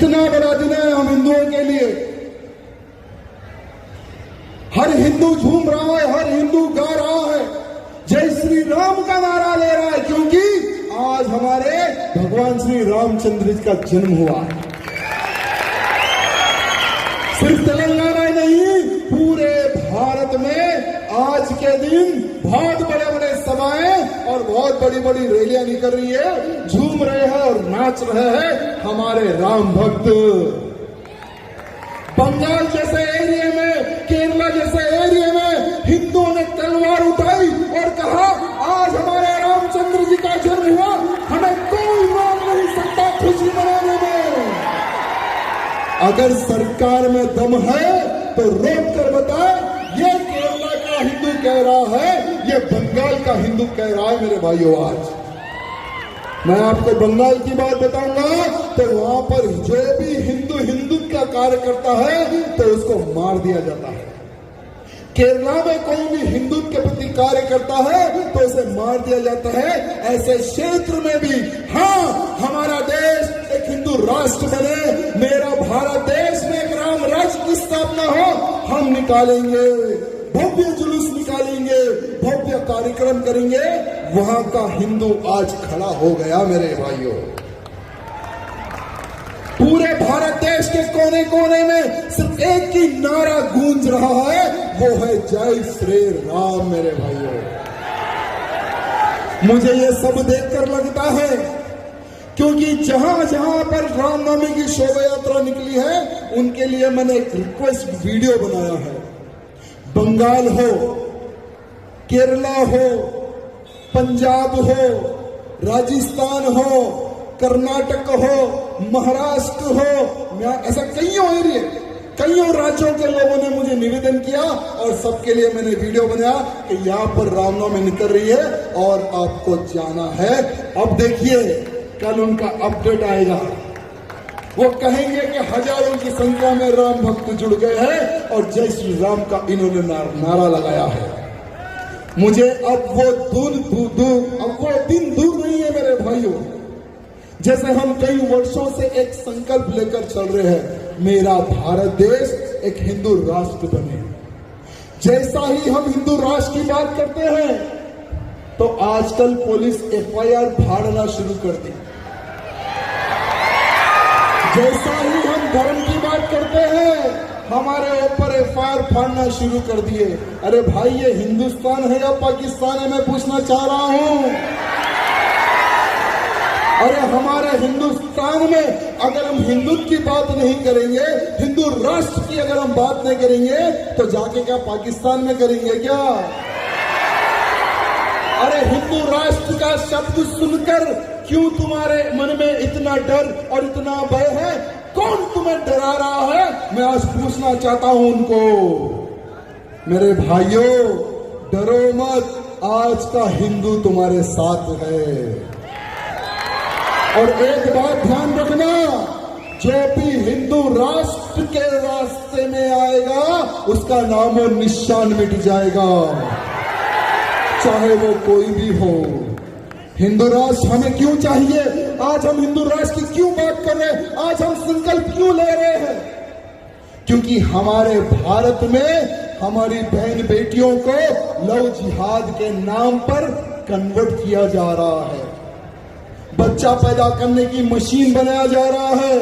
कितना बड़ा दिन है हम हिंदुओं के लिए। हर हिंदू झूम रहा है, हर हिंदू गा रहा है, जय श्री राम का नारा ले रहा है, क्योंकि आज हमारे भगवान श्री रामचंद्र जी का जन्म हुआ है। सिर्फ तेलंगाना ही नहीं, पूरे भारत में आज के दिन बहुत बड़े बड़े सभाएं और बहुत बड़ी बड़ी रैलियां निकल रही है, झूम रहे हैं और नाच रहे हैं हमारे राम भक्त। बंगाल जैसे एरिया में, केरला जैसे एरिया में हिंदुओं ने तलवार उठाई और कहा आज हमारे रामचंद्र जी का जन्म हुआ, हमें कोई रोक नहीं सकता खुशी मनाने में। अगर सरकार में दम है तो रोक कर बताए, ये केरला का हिंदू कह रहा है, ये बंगाल का हिंदू कह रहा है। मेरे भाइयों, आज मैं आपको बंगाल की बात बताऊंगा तो वहां पर जो भी हिंदू का कार्य करता है तो उसको मार दिया जाता है। केरला में कोई भी हिंदू के प्रति कार्य करता है तो उसे मार दिया जाता है। ऐसे क्षेत्र में भी हाँ, हमारा देश एक हिंदू राष्ट्र बने, मेरा भारत देश में एक राम राज्य की स्थापना हो, हम निकालेंगे, भव्य जुलूस निकालेंगे, भव्य कार्यक्रम करेंगे। वहां का हिंदू आज खड़ा हो गया। मेरे भाइयों, पूरे भारत देश के कोने कोने में सिर्फ एक ही नारा गूंज रहा है, वो है जय श्री राम। मेरे भाइयों, मुझे ये सब देखकर लगता है, क्योंकि जहां जहां पर रामनवमी की शोभा यात्रा निकली है उनके लिए मैंने एक रिक्वेस्ट वीडियो बनाया है। बंगाल हो, केरला हो, पंजाब हो, राजस्थान हो, कर्नाटक हो, महाराष्ट्र हो, ऐसा कईयों एरिया, कईयों राज्यों के लोगों ने मुझे निवेदन किया और सबके लिए मैंने वीडियो बनाया कि यहाँ पर रामनवमी निकल रही है और आपको जाना है। अब देखिए, कल उनका अपडेट आएगा, वो कहेंगे कि हजारों की संख्या में राम भक्त जुड़ गए हैं और जय श्री राम का इन्होंने नारा लगाया है। मुझे अब वो दिन दूर नहीं है मेरे भाइयों, जैसे हम कई वर्षों से एक संकल्प लेकर चल रहे हैं, मेरा भारत देश एक हिंदू राष्ट्र बने। जैसा ही हम हिंदू राष्ट्र की बात करते हैं तो आजकल पुलिस FIR फाड़ना शुरू कर दी। जैसा ही हम धर्म की बात करते हैं हमारे ऊपर FIR फाड़ना शुरू कर दिए। अरे भाई, ये हिंदुस्तान है या पाकिस्तान है, मैं पूछना चाह रहा हूं। अरे हमारे हिंदुस्तान में अगर हम हिंदुत्व की बात नहीं करेंगे, हिंदू राष्ट्र की अगर हम बात नहीं करेंगे तो जाके क्या पाकिस्तान में करेंगे क्या? अरे हिंदू राष्ट्र का शब्द सुनकर क्यों तुम्हारे मन में इतना डर और इतना भय है? कौन तुम्हें डरा रहा है? मैं आज पूछना चाहता हूं उनको। मेरे भाइयों, डरो मत, आज का हिंदू तुम्हारे साथ है। और एक बात ध्यान रखना, जो भी हिंदू राष्ट्र के रास्ते में आएगा उसका नाम और निशान मिट जाएगा, चाहे वो कोई भी हो। हिंदू राष्ट्र हमें क्यों चाहिए? आज हम हिंदू राष्ट्र की क्यों बात कर रहे हैं? आज हम संकल्प क्यों ले रहे हैं? क्योंकि हमारे भारत में हमारी बहन बेटियों को लव जिहाद के नाम पर कन्वर्ट किया जा रहा है, बच्चा पैदा करने की मशीन बनाया जा रहा है।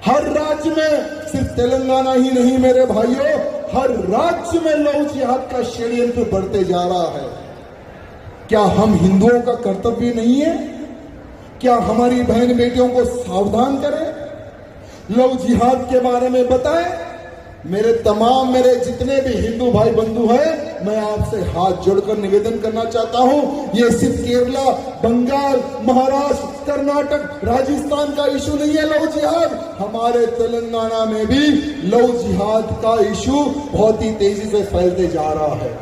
हर राज्य में, सिर्फ तेलंगाना ही नहीं मेरे भाइयों, हर राज्य में लव जिहाद का षड्यंत्र बढ़ते जा रहा है। क्या हम हिंदुओं का कर्तव्य नहीं है? क्या हमारी बहन बेटियों को सावधान करें, लव जिहाद के बारे में बताएं? मेरे जितने भी हिंदू भाई बंधु हैं, मैं आपसे हाथ जोड़कर निवेदन करना चाहता हूं, ये सिर्फ केरला, बंगाल, महाराष्ट्र, कर्नाटक, राजस्थान का इशू नहीं है लव जिहाद। हमारे तेलंगाना में भी लव जिहाद का इशू बहुत ही तेजी से फैलते जा रहा है।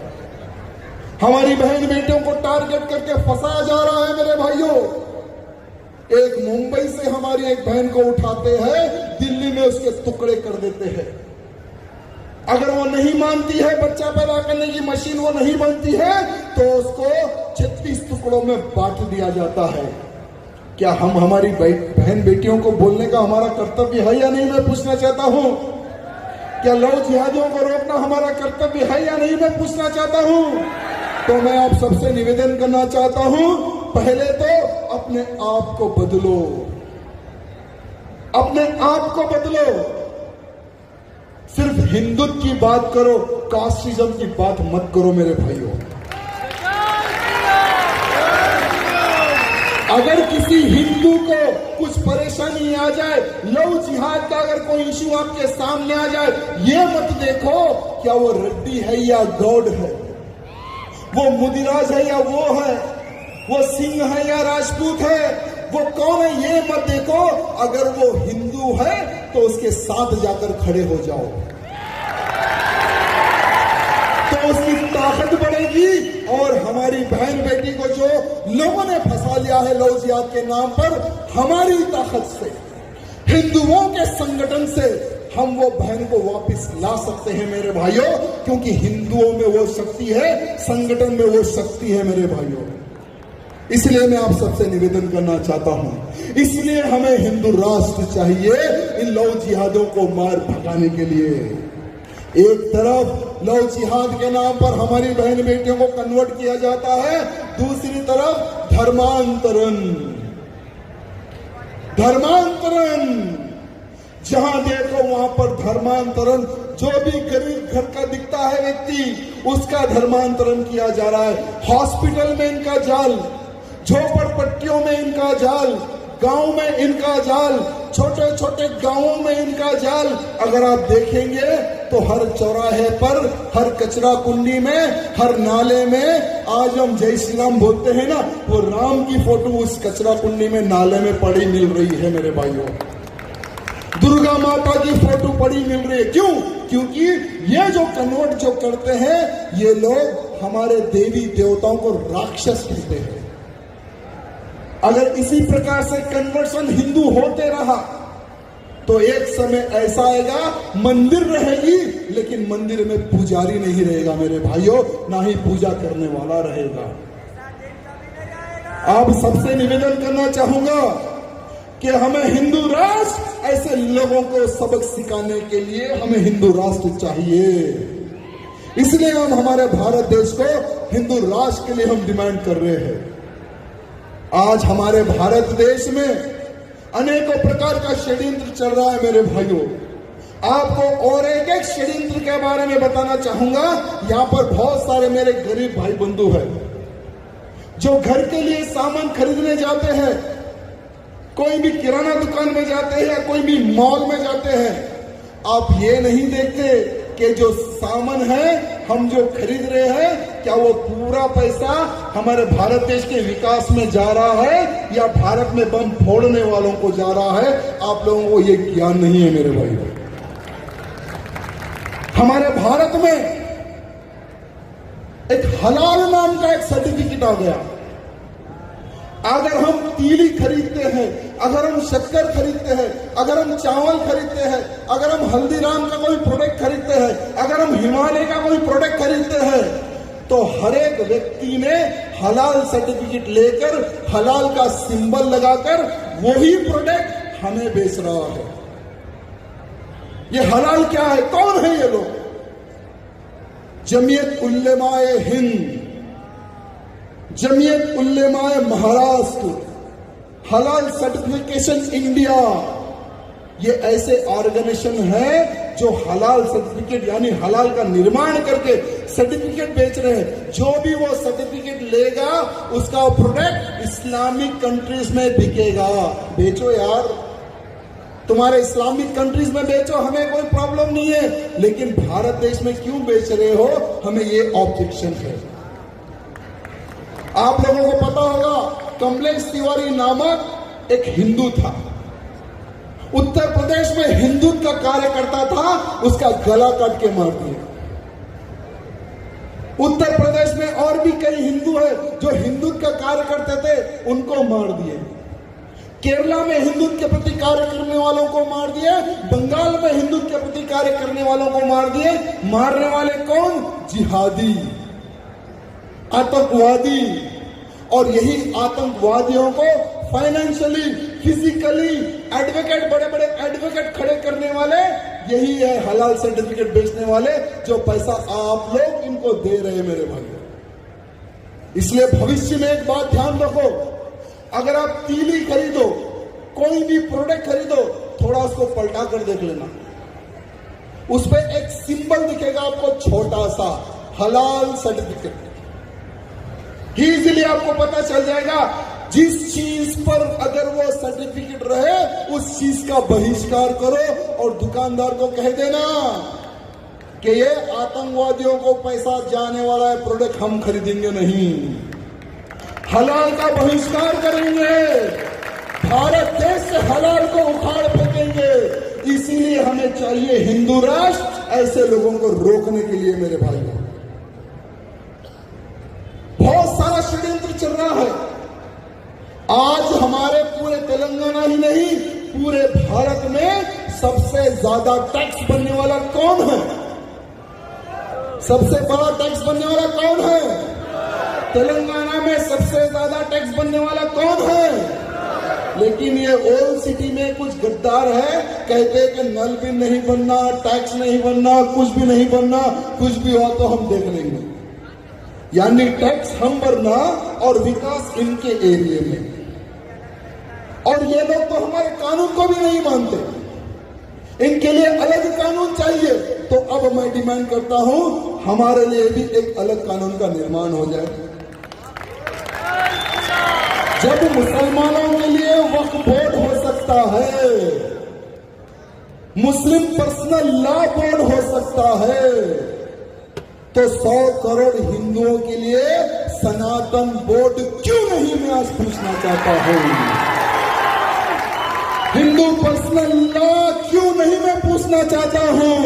हमारी बहन बेटियों को टारगेट करके फंसाया जा रहा है। मेरे भाइयों, एक मुंबई से हमारी एक बहन को उठाते हैं, दिल्ली में उसके टुकड़े कर देते हैं। अगर वो नहीं मानती है, बच्चा पैदा करने की मशीन वो नहीं बनती है, तो उसको 36 टुकड़ों में बांट दिया जाता है। क्या हम हमारी बहन बेटियों को बोलने का हमारा कर्तव्य है या नहीं, मैं पूछना चाहता हूं। क्या लव जिहादियों को रोकना हमारा कर्तव्य है या नहीं, मैं पूछना चाहता हूं। तो मैं आप सबसे निवेदन करना चाहता हूं, पहले तो अपने आप को बदलो, अपने आप को बदलो। सिर्फ हिंदुत्व की बात करो, कास्टिज्म की बात मत करो मेरे भाइयों। अगर किसी हिंदू को कुछ परेशानी आ जाए, लव जिहाद का अगर कोई इशू आपके सामने आ जाए, ये मत देखो क्या वो रेड्डी है या गौड़ है, वो मुदिराज है या वो है, वो सिंह है या राजपूत है, वो कौन है ये मत देखो। अगर वो हिंदू है तो उसके साथ जाकर खड़े हो जाओ, तो उसकी ताकत बढ़ेगी। और हमारी बहन बेटी को जो लोगों ने फंसा लिया है लव जिहाद के नाम पर, हमारी ताकत से, हिंदुओं के संगठन से हम वो बहन को वापस ला सकते हैं मेरे भाइयों, क्योंकि हिंदुओं में वो शक्ति है, संगठन में वो शक्ति है मेरे भाइयों। इसलिए मैं आप सबसे निवेदन करना चाहता हूं, इसलिए हमें हिंदू राष्ट्र चाहिए इन लव जिहादों को मार भगाने के लिए। एक तरफ लव जिहाद के नाम पर हमारी बहन बेटियों को कन्वर्ट किया जाता है, दूसरी तरफ धर्मांतरण, धर्मांतरण, जहां देखो वहां पर धर्मांतरण। जो भी गरीब घर का दिखता है व्यक्ति, उसका धर्मांतरण किया जा रहा है। हॉस्पिटल में इनका जाल, झोपड़पट्टियों में इनका जाल, गांव में इनका जाल, छोटे छोटे गांवों में इनका जाल। अगर आप देखेंगे तो हर चौराहे पर, हर कचरा कुंडी में, हर नाले में, आज हम जय श्री राम बोलते हैं ना, वो राम की फोटो उस कचरा कुंडी में, नाले में पड़ी मिल रही है मेरे भाइयों। दुर्गा माता की फोटो पड़ी मिल रही है। क्यों? क्योंकि ये जो कन्वर्ट जो करते हैं, ये लोग हमारे देवी देवताओं को राक्षस कहते हैं। अगर इसी प्रकार से कन्वर्शन हिंदू होते रहा तो एक समय ऐसा आएगा, मंदिर रहेगी लेकिन मंदिर में पुजारी नहीं रहेगा मेरे भाइयों, ना ही पूजा करने वाला रहेगा। आप सबसे निवेदन करना चाहूंगा कि हमें हिंदू राष्ट्र, ऐसे लोगों को सबक सिखाने के लिए हमें हिंदू राष्ट्र चाहिए। इसलिए हम हमारे भारत देश को हिंदू राष्ट्र के लिए हम डिमांड कर रहे हैं। आज हमारे भारत देश में अनेकों प्रकार का षड्यंत्र चल रहा है मेरे भाइयों। आपको और एक एक षड्यंत्र के बारे में बताना चाहूंगा। यहां पर बहुत सारे मेरे गरीब भाई बंधु हैं जो घर के लिए सामान खरीदने जाते हैं, कोई भी किराना दुकान में जाते हैं या कोई भी मॉल में जाते हैं। आप ये नहीं देखते कि जो सामान है हम जो खरीद रहे हैं, क्या वो पूरा पैसा हमारे भारत देश के विकास में जा रहा है या भारत में बम फोड़ने वालों को जा रहा है। आप लोगों को ये ज्ञान नहीं है मेरे भाई। हमारे भारत में एक हलाल नाम का एक सर्टिफिकेट आ गया। अगर हम तीली खरीदते हैं, अगर हम शक्कर खरीदते हैं, अगर हम चावल खरीदते हैं, अगर हम हल्दीराम का कोई प्रोडक्ट खरीदते हैं, अगर हम हिमालय का कोई प्रोडक्ट खरीदते हैं, तो हर एक व्यक्ति ने हलाल सर्टिफिकेट लेकर, हलाल का सिंबल लगाकर वही प्रोडक्ट हमें बेच रहा है। ये हलाल क्या है? कौन है ये लोग? जमीयत उल्लेमाए हिंद, जमीयत उल्लेमाए महाराष्ट्र, हलाल सर्टिफिकेशन इंडिया, ये ऐसे ऑर्गेनाइजेशन है जो हलाल सर्टिफिकेट यानी हलाल का निर्माण करके सर्टिफिकेट बेच रहे हैं। जो भी वो सर्टिफिकेट लेगा उसका प्रोडक्ट इस्लामिक कंट्रीज में बिकेगा। बेचो यार, तुम्हारे इस्लामिक कंट्रीज में बेचो, हमें कोई प्रॉब्लम नहीं है, लेकिन भारत देश में क्यों बेच रहे हो, हमें ये ऑब्जेक्शन है। आप लोगों को पता होगा कमलेश तिवारी नामक एक हिंदू था, उत्तर प्रदेश में हिंदुत्व का कार्यकर्ता था, उसका गला काट के मार दिया। उत्तर प्रदेश में और भी कई हिंदू हैं जो हिंदुत्व का कार्य करते थे, उनको मार दिए। केरला में हिंदुत्व के प्रति कार्य करने वालों को मार दिए, बंगाल में हिंदुत्व के प्रति कार्य करने वालों को मार दिए। मारने वाले कौन? जिहादी, आतंकवादी। और यही आतंकवादियों को फाइनेंशियली, फिजिकली एडवोकेट, बड़े बड़े एडवोकेट खड़े करने वाले यही है, हलाल सर्टिफिकेट बेचने वाले, जो पैसा आप लोग इनको दे रहे हैं मेरे भाई। इसलिए भविष्य में एक बात ध्यान रखो, अगर आप तीली खरीदो, कोई भी प्रोडक्ट खरीदो, थोड़ा उसको पलटा कर देख लेना, उस पर एक सिंबल दिखेगा आपको छोटा सा, हलाल सर्टिफिकेट। इजीली आपको पता चल जाएगा। जिस चीज पर अगर वो सर्टिफिकेट रहे उस चीज का बहिष्कार करो और दुकानदार को कह देना कि ये आतंकवादियों को पैसा जाने वाला है प्रोडक्ट, हम खरीदेंगे नहीं, हलाल का बहिष्कार करेंगे, भारत देश से हलाल को उखाड़ फेंकेंगे। इसीलिए हमें चाहिए हिंदू राष्ट्र, ऐसे लोगों को रोकने के लिए मेरे भाइयों। बहुत सारा षड्यंत्र चल रहा है। आज हमारे पूरे तेलंगाना ही नहीं, पूरे भारत में सबसे ज्यादा टैक्स बनने वाला कौन है? सबसे बड़ा टैक्स बनने वाला कौन है? तेलंगाना में सबसे ज्यादा टैक्स बनने वाला कौन है? लेकिन ये ओल्ड सिटी में कुछ गद्दार है, कहते हैं कि नल भी नहीं बनना, टैक्स नहीं बनना, कुछ भी नहीं बनना, कुछ भी हुआ तो हम देख लेंगे। यानी टैक्स हम भरना और विकास इनके एरिया में। और ये लोग तो हमारे कानून को भी नहीं मानते, इनके लिए अलग कानून चाहिए। तो अब मैं डिमांड करता हूं, हमारे लिए भी एक अलग कानून का निर्माण हो जाए। जब मुसलमानों के लिए वक्फ बोर्ड हो सकता है, मुस्लिम पर्सनल लॉ बोर्ड हो सकता है, तो 100 करोड़ हिंदुओं के लिए सनातन बोर्ड क्यों नहीं, मैं आज पूछना चाहता हूं। हिंदू पर्सनल लॉ क्यों नहीं, मैं पूछना चाहता हूं।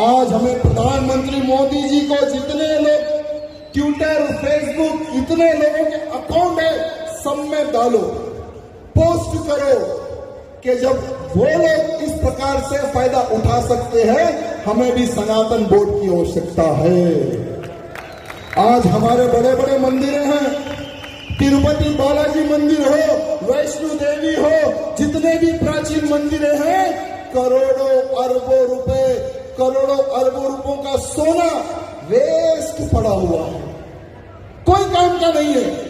आज हमें प्रधानमंत्री मोदी जी को जितने लोग ट्विटर, फेसबुक, इतने लोगों के अकाउंट है, सब में डालो, पोस्ट करो कि जब वो लोग इस प्रकार से फायदा उठा सकते हैं, हमें भी सनातन बोर्ड की आवश्यकता है। आज हमारे बड़े बड़े मंदिर हैं, तिरुपति बालाजी मंदिर हो, वैष्णो देवी हो, जितने भी प्राचीन मंदिर हैं, करोड़ों अरबों रुपए, करोड़ों अरबों रुपयों का सोना वेस्ट पड़ा हुआ है, कोई काम का नहीं है।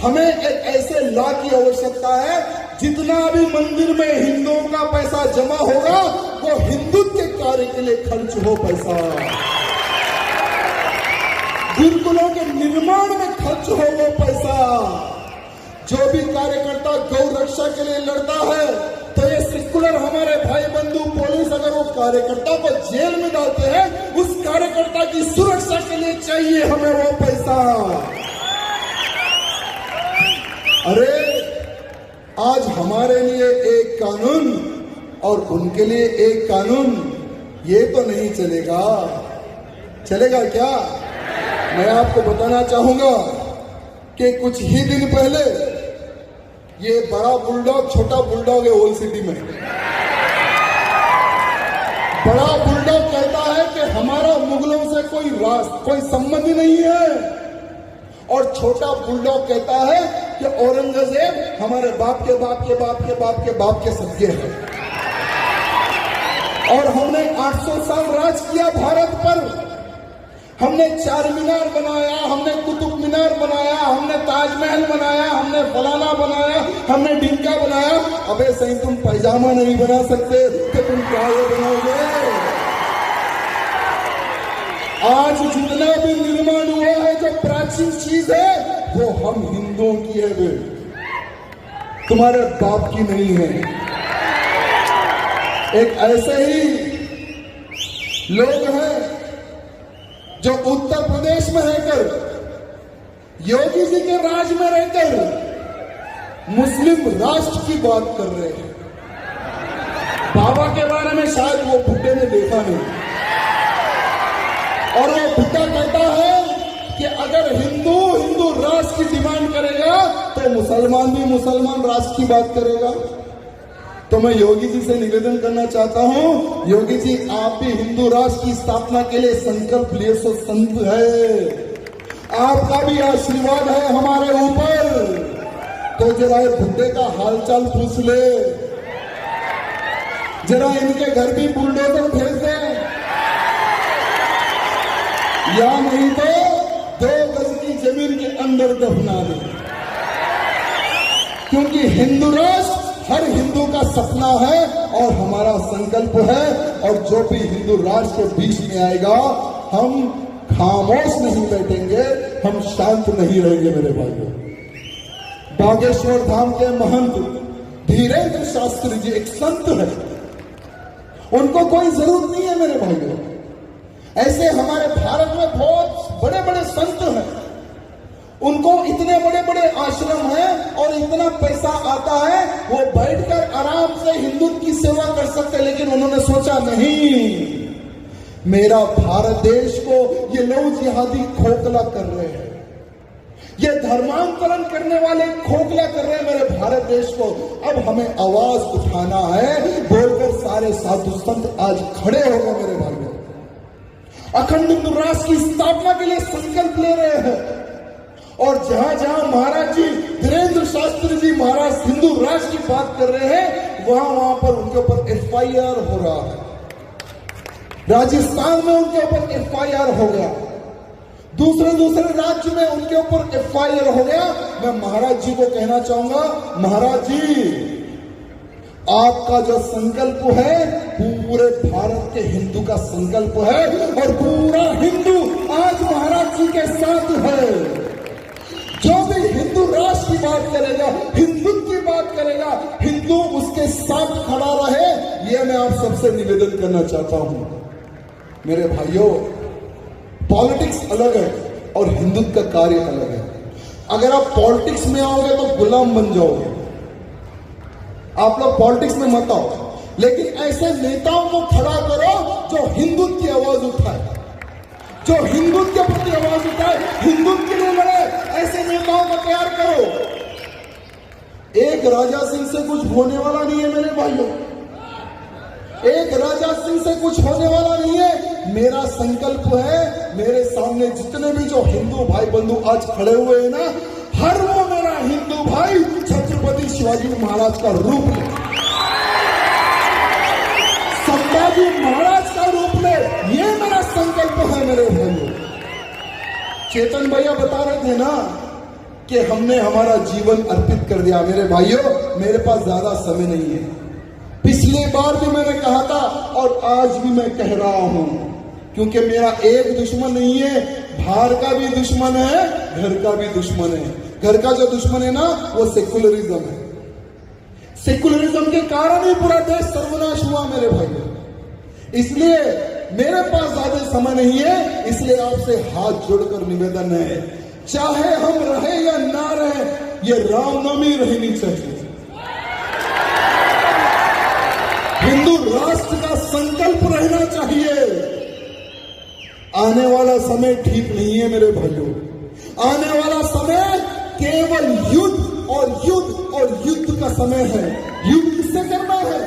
हमें एक ऐसे लॉ की आवश्यकता है, जितना भी मंदिर में हिंदुओं का पैसा जमा होगा वो हिंदुत्व के कार्य के लिए खर्च हो पैसा, गुरुकुलों के निर्माण में खर्च हो वो पैसा। जो भी कार्यकर्ता गौ रक्षा के लिए लड़ता है, तो ये सेक्युलर हमारे भाई बंधु पुलिस अगर वो कार्यकर्ता को जेल में डालते हैं, उस कार्यकर्ता की सुरक्षा के लिए चाहिए हमें वो पैसा। अरे आज हमारे लिए एक कानून और उनके लिए एक कानून, ये तो नहीं चलेगा। चलेगा क्या? मैं आपको बताना चाहूंगा कि कुछ ही दिन पहले ये बड़ा बुलडॉग छोटा बुलडॉग है ओल्ड सिटी में, बड़ा बुलडॉग कहता है कि हमारा मुगलों से कोई संबंध ही नहीं है, और छोटा बुलडॉग कहता है कि औरंगजेब हमारे बाप के बाप के बाप के बाप के बाप के सदके हैं, और हमने 800 साल राज किया भारत पर। हमने चार मीनार बनाया, हमने कुतुब मीनार बनाया, हमने ताजमहल बनाया, हमने फलाना बनाया, हमने ढिंका बनाया। अबे सही तुम पैजामा नहीं बना सकते तो तुम क्या ये बनाओगे? आज जितना भी निर्माण हुआ है, जो प्राचीन चीज है, वो हम हिंदुओं की है, वे तुम्हारे बाप की नहीं है। एक ऐसे ही लोग हैं जो उत्तर प्रदेश में रहकर, योगी जी के राज में रहकर मुस्लिम राष्ट्र की बात कर रहे हैं। बाबा के बारे में शायद वो बुड्ढे ने देखा नहीं, और वो बुड्ढा कहता है कि अगर हिंदू राष्ट्र की डिमांड करेगा तो मुसलमान भी मुसलमान राष्ट्र की बात करेगा। तो मैं योगी जी से निवेदन करना चाहता हूं, योगी जी आप भी हिंदू राष्ट्र की स्थापना के लिए संकल्प लिए, सो संत है, आपका भी आशीर्वाद है हमारे ऊपर। तो जरा ये बुड्ढे का हालचाल पूछ ले, जरा इनके घर भी बुलडोजर भेज दे, या नहीं तो 2 गज की जमीन के अंदर दफना दे। क्योंकि हिंदू राष्ट्र हर हिंदू का सपना है और हमारा संकल्प है, और जो भी हिंदू राष्ट्र के बीच में आएगा हम खामोश नहीं बैठेंगे, हम शांत नहीं रहेंगे मेरे भाइयों। बागेश्वर धाम के महंत धीरेन्द्र शास्त्री जी एक संत है, उनको कोई जरूरत नहीं है मेरे भाइयों। ऐसे हमारे भारत में बहुत बड़े बड़े संत हैं, उनको इतने बड़े बड़े आश्रम हैं और इतना पैसा आता है, वो बैठकर आराम से हिंदुत्व की सेवा कर सकते, लेकिन उन्होंने सोचा नहीं, मेरा भारत देश को ये लौ जिहादी खोखला कर रहे हैं, ये धर्मांतरण करने वाले खोखला कर रहे हैं मेरे भारत देश को। अब हमें आवाज उठाना है, बोलकर सारे साधु संत आज खड़े हो गए मेरे भाइयों, अखंड हिंदू राष्ट्र की स्थापना के लिए संकल्प ले रहे हैं। और जहां जहां महाराज जी धीरेन्द्र शास्त्री जी महाराज हिंदू राष्ट्र की बात कर रहे हैं, वहां वहां पर उनके ऊपर FIR हो रहा है। राजस्थान में उनके ऊपर FIR हो गया, दूसरे राज्य में उनके ऊपर FIR हो गया। मैं महाराज जी को कहना चाहूंगा, महाराज जी आपका जो संकल्प है पूरे भारत के हिंदू का संकल्प है, और पूरा हिंदू आज महाराज जी के साथ है। जो भी हिंदू राष्ट्र की बात करेगा, हिंदुत्व की बात करेगा, हिंदू उसके साथ खड़ा रहे, यह मैं आप सबसे निवेदन करना चाहता हूं मेरे भाइयों। पॉलिटिक्स अलग है और हिंदुत्व का कार्य अलग है। अगर आप पॉलिटिक्स में आओगे तो गुलाम बन जाओगे, आप लोग पॉलिटिक्स में मत आओ, लेकिन ऐसे नेताओं को खड़ा करो जो हिंदुत्व की आवाज उठाए, जो हिंदुत्व के प्रति आवाज उठाए, हिंदुत्व के लिए लड़े, ऐसे नेताओं को तैयार करो। एक राजा सिंह से कुछ होने वाला नहीं है मेरे भाइयों, एक राजा सिंह से कुछ होने वाला नहीं है। मेरा संकल्प है, मेरे सामने जितने भी जो हिंदू भाई बंधु आज खड़े हुए हैं ना, हर वो मेरा हिंदू भाई छत्रपति शिवाजी महाराज का रूप ले, संभाजी महाराज का रूप ले, ये मेरा संकल्प है मेरे भाइयों। चेतन भैया बता रहे थे ना कि हमने हमारा जीवन अर्पित कर दिया। मेरे भाइयों, मेरे पास ज्यादा समय नहीं है, पिछली बार भी मैंने कहा था और आज भी मैं कह रहा हूं, क्योंकि मेरा एक दुश्मन नहीं है, बाहर का भी दुश्मन है, घर का भी दुश्मन है। घर का जो दुश्मन है ना वो सेकुलरिज्म है, सेकुलरिज्म के कारण ही पूरा देश सर्वनाश हुआ मेरे भाइयों। इसलिए मेरे पास ज्यादा समय नहीं है, इसलिए आपसे हाथ जोड़कर निवेदन है, चाहे हम रहे या ना रहे, ये रामनवमी रहनी चाहिए। हिंदू राष्ट्र का संकल्प रहना चाहिए। आने वाला समय ठीक नहीं है मेरे भाइयों, आने वाला समय केवल युद्ध और युद्ध और युद्ध का समय है। युद्ध किससे करना है?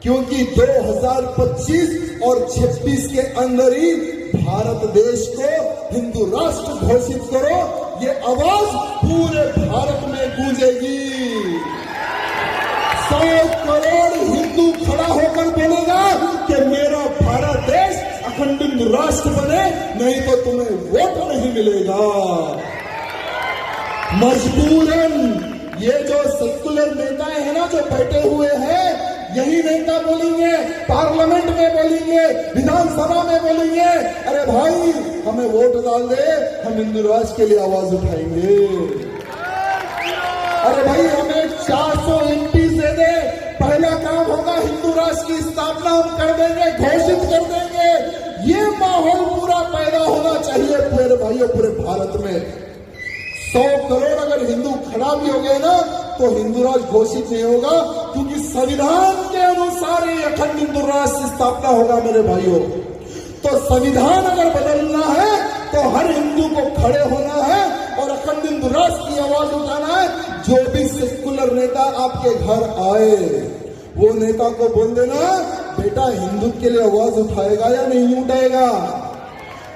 क्योंकि 2025 और 26 के अंदर ही भारत देश को हिंदू राष्ट्र घोषित करो, ये आवाज पूरे भारत में गूंजेगी। 100 करोड़ हिंदू खड़ा होकर बोलेगा कि मेरा भारत देश अखंड राष्ट्र बने, नहीं तो तुम्हें वोट नहीं मिलेगा। मजबूरन ये जो सेक्युलर नेता है ना जो बैठे हुए हैं, यही नेता बोलेंगे, पार्लियामेंट में बोलेंगे, विधानसभा में बोलेंगे, अरे भाई हमें वोट डाल दे, हम हिंदू राष्ट्र के लिए आवाज उठाएंगे। अरे भाई हमें 400 MP दे दे, पहला काम होगा हिंदू राष्ट्र की स्थापना हम कर देंगे, घोषित कर देंगे। ये माहौल पूरा पैदा होना चाहिए मेरे भाइयों पूरे भारत में। 100 करोड़ अगर हिंदू खड़ा भी हो गए ना तो हिंदू राष्ट्र घोषित नहीं होगा, क्योंकि संविधान के अनुसार ही अखंड हिंदू राष्ट्र की स्थापना होगा मेरे भाइयों। तो संविधान अगर बदलना है तो हर हिंदू को खड़े होना है और अखंड हिंदू राष्ट्र की आवाज उठाना है। जो भी सेकुलर नेता आपके घर आए, वो नेता को बोल देना, बेटा हिंदुत्व के लिए आवाज उठाएगा या नहीं उठाएगा?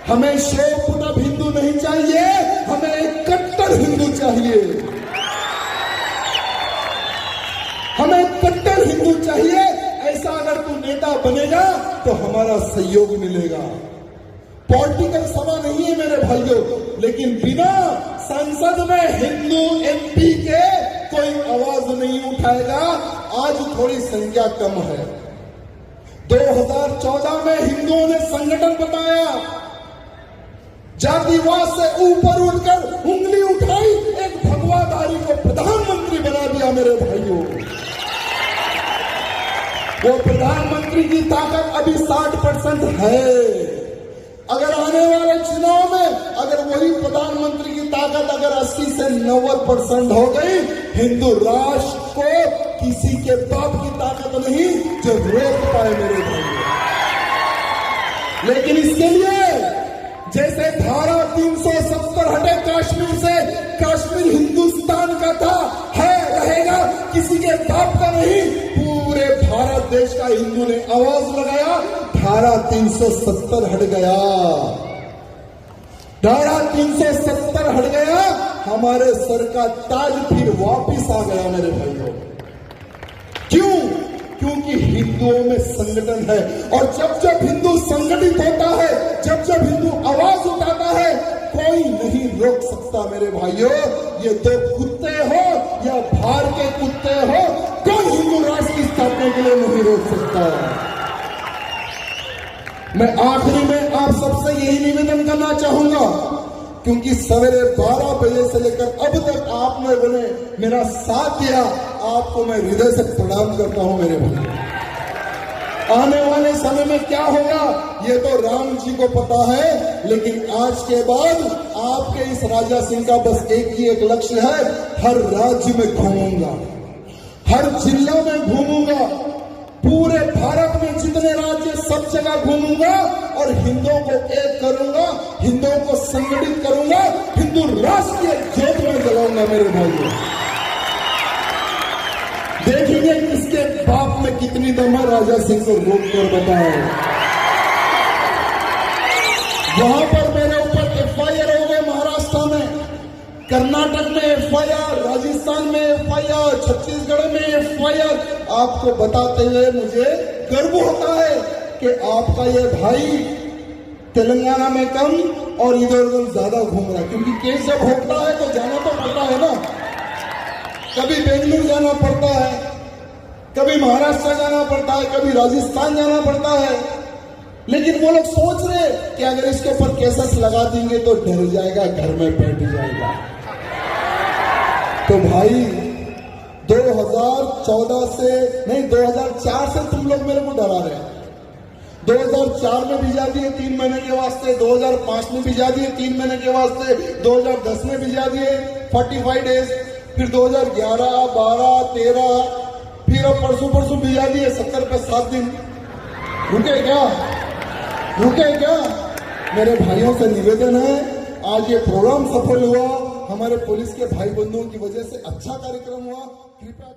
हमें 100 फुट हिंदू नहीं चाहिए, हमें एक कट्टर हिंदू चाहिए। हिंदू चाहिए, ऐसा अगर तू नेता बनेगा तो हमारा सहयोग मिलेगा। पॉलिटिकल सभा नहीं है मेरे भाइयों, लेकिन बिना संसद में हिंदू एमपी के कोई आवाज नहीं उठाएगा। आज थोड़ी संख्या कम है। 2014 में हिंदुओं ने संगठन बताया, जातिवाद से ऊपर उठकर उंगली उठाई, एक भगवाधारी को प्रधानमंत्री बना दिया मेरे भाइयों। वो प्रधानमंत्री की ताकत अभी 60% है। अगर आने वाले चुनाव में अगर वही प्रधानमंत्री की ताकत अगर 80 से 90% हो गई, हिंदू राष्ट्र को किसी के बाप की ताकत नहीं जो रोक पाए मेरे भाई। लेकिन इसके लिए जैसे धारा 370 हटे कश्मीर से, कश्मीर हिंदुस्तान का था, है, रहेगा, किसी के बाप का नहीं, पूरे भारत देश का हिंदू ने आवाज लगाया, धारा 370 हट गया। धारा 370 हट गया, हमारे सर का ताज फिर वापिस आ गया मेरे भाइयों। क्यों? क्योंकि हिंदुओं में संगठन है, और जब जब हिंदू संगठित होता है, जब जब हिंदू आवाज उठाता है, कोई नहीं रोक सकता मेरे भाइयों। ये दो कुत्ते हो या बाहर के कुत्ते हो, कोई हिंदू राष्ट्र की स्थापना के लिए नहीं रोक सकता। मैं आखिरी में आप सबसे यही निवेदन करना चाहूंगा, क्योंकि सवेरे 12 बजे से लेकर अब तक आपने मेरा साथ दिया, आपको मैं हृदय से प्रणाम करता हूं मेरे भाई। आने वाले समय में क्या होगा ये तो राम जी को पता है, लेकिन आज के बाद आपके इस राजा सिंह का बस एक ही एक लक्ष्य है, हर राज्य में घूमूंगा, हर जिला में घूमूंगा, पूरे भारत में जितने राज्य सब जगह घूमूंगा और हिंदुओं को एक करूंगा, हिंदुओं को संगठित करूंगा, हिंदू राष्ट्र की ज्योत में जलाऊंगा मेरे भाइयों। देखेंगे किसके बाप में कितनी दम है, राजा सिंह को रोक कर बताओ। वहां पर मेरे ऊपर एफआईआर हो गए, महाराष्ट्र में, कर्नाटक में एफआईआर, राजस्थान में एफआईआर, छत्तीसगढ़ में एफआईआर। आपको बताते हुए मुझे गर्व होता है कि आपका ये भाई तेलंगाना में कम और इधर उधर ज्यादा घूम रहा है, क्योंकि केस जब होता है तो जाना तो पड़ता है ना। कभी बेंगलुरु जाना पड़ता है, कभी महाराष्ट्र जाना पड़ता है, कभी राजस्थान जाना पड़ता है। लेकिन वो लोग सोच रहे कि अगर इसके ऊपर केसेस लगा देंगे तो डर जाएगा, घर में बैठ जाएगा। तो भाई 2014 से नहीं, 2004 से तुम लोग मेरे को डरा रहे हैं। 2004 में भिजा दिए 3 महीने के वास्ते, 2005 में भिजा दिए 3 महीने के वास्ते, 2010 में भिजा दिए 45 डेज, फिर 2011, 12, 13, फिर अब परसों भिजा दिए 70 पे 7 दिन। रुके क्या? रुके क्या? मेरे भाइयों से निवेदन है, आज ये प्रोग्राम सफल हुआ, हमारे पुलिस के भाई बंधुओं की वजह से अच्छा कार्यक्रम हुआ, कृपया